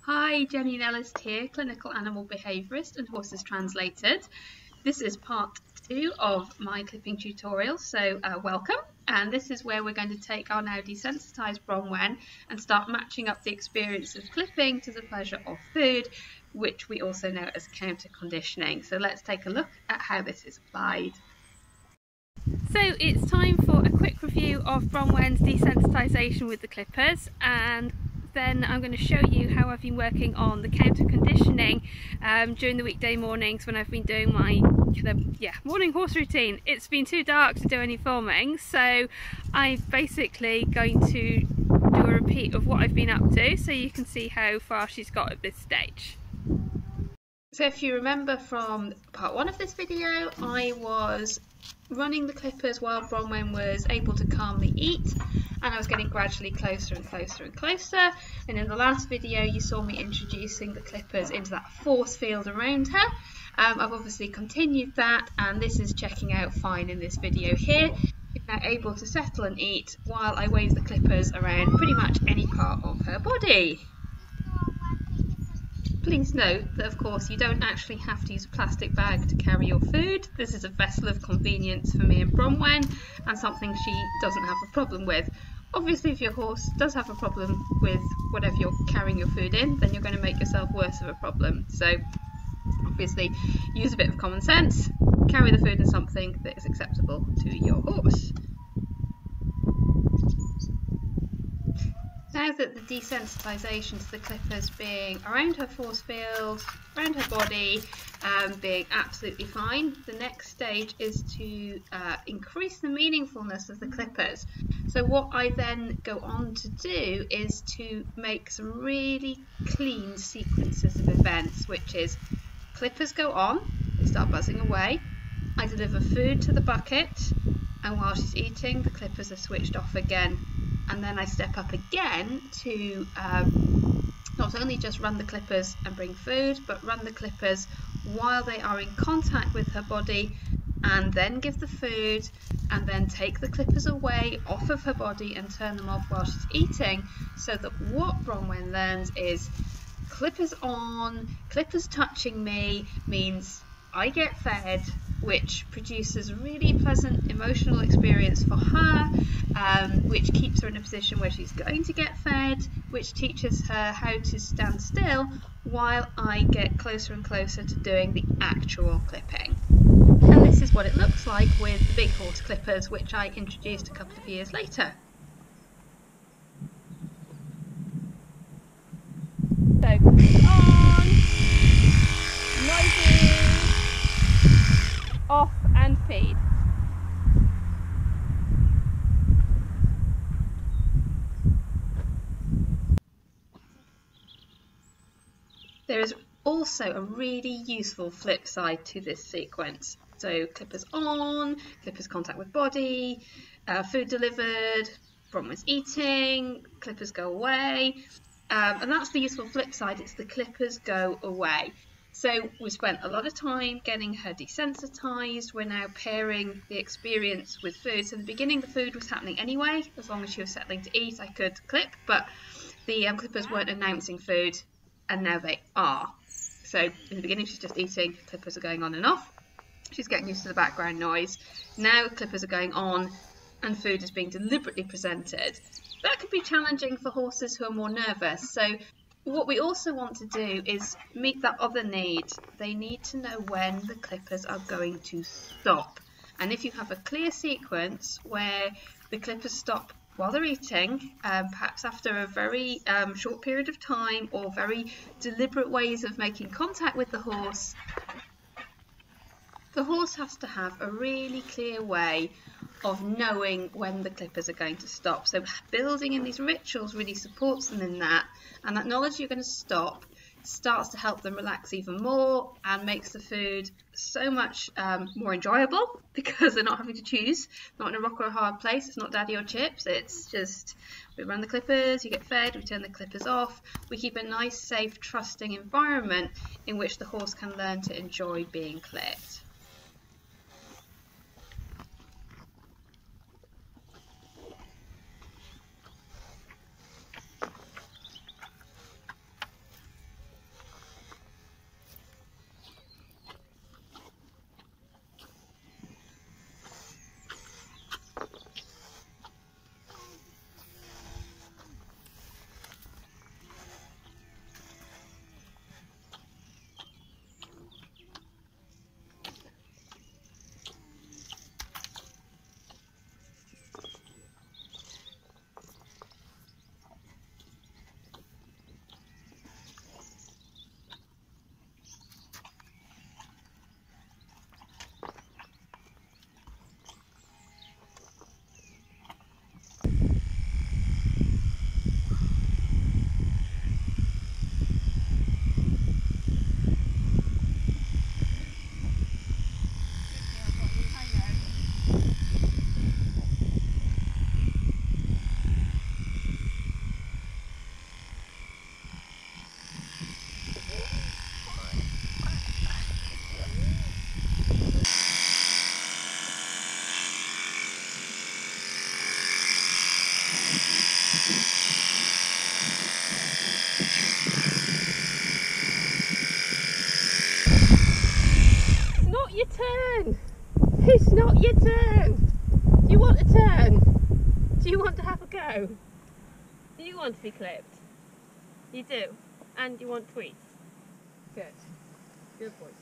Hi, Jenny Nellist here, clinical animal behaviourist and horses translated. This is part 2 of my clipping tutorial, so welcome. And this is where we're going to take our now desensitised Bronwen and start matching up the experience of clipping to the pleasure of food, which we also know as counter conditioning. So let's take a look at how this is applied. So it's time for a quick review of Bronwen's desensitisation with the clippers, and then I'm going to show you how I've been working on the counter conditioning during the weekday mornings when I've been doing my morning horse routine. It's been too dark to do any filming, so I'm basically going to do a repeat of what I've been up to so you can see how far she's got at this stage. So if you remember from part 1 of this video, I was running the clippers while Bronwen was able to calmly eat, and I was getting gradually closer and closer and closer. And in the last video you saw me introducing the clippers into that force field around her. I've obviously continued that, and this is checking out fine in this video here. She's now able to settle and eat while I wave the clippers around pretty much any part of her body. Please note that of course you don't actually have to use a plastic bag to carry your food. This is a vessel of convenience for me and Bronwen, and something she doesn't have a problem with. Obviously if your horse does have a problem with whatever you're carrying your food in, then you're going to make yourself worse of a problem. So obviously use a bit of common sense, carry the food in something that is acceptable to your horse. Now that the desensitisation to the clippers being around her force field, around her body, being absolutely fine, the next stage is to increase the meaningfulness of the clippers. So what I then go on to do is to make some really clean sequences of events, which is clippers go on, they start buzzing away, I deliver food to the bucket, and while she's eating the clippers are switched off again. And then I step up again to not only just run the clippers and bring food, but run the clippers while they are in contact with her body, and then give the food, and then take the clippers away off of her body and turn them off while she's eating, so that what Bronwen learns is clippers on, clippers touching me means I get fed, which produces a really pleasant emotional experience for her, which keeps her in a position where she's going to get fed, which teaches her how to stand still while I get closer and closer to doing the actual clipping. And this is what it looks like with the big horse clippers, which I introduced a couple of years later. So, on, noisy, off and feed. There is also a really useful flip side to this sequence. So clippers on, clippers contact with body, food delivered, Bronwen's eating, clippers go away. And that's the useful flip side, it's the clippers go away. So we spent a lot of time getting her desensitised. We're now pairing the experience with food. So in the beginning the food was happening anyway. As long as she was settling to eat I could clip, but the clippers weren't announcing food, and now they are. So in the beginning she's just eating, clippers are going on and off. She's getting used to the background noise. Now clippers are going on and food is being deliberately presented. That could be challenging for horses who are more nervous. So what we also want to do is meet that other need. They need to know when the clippers are going to stop. And if you have a clear sequence where the clippers stop while they're eating, perhaps after a very short period of time, or very deliberate ways of making contact with the horse has to have a really clear way of knowing when the clippers are going to stop. So building in these rituals really supports them in that, and that knowledge you're going to stop starts to help them relax even more and makes the food so much more enjoyable, because they're not having to choose, not in a rock or a hard place. It's not daddy or chips, it's just we run the clippers, you get fed, we turn the clippers off. We keep a nice, safe, trusting environment in which the horse can learn to enjoy being clipped. turn. It's not your turn. Do you want a turn? Do you want to have a go? Do you want to be clipped? You do? And you want tweets? Good. Good boy.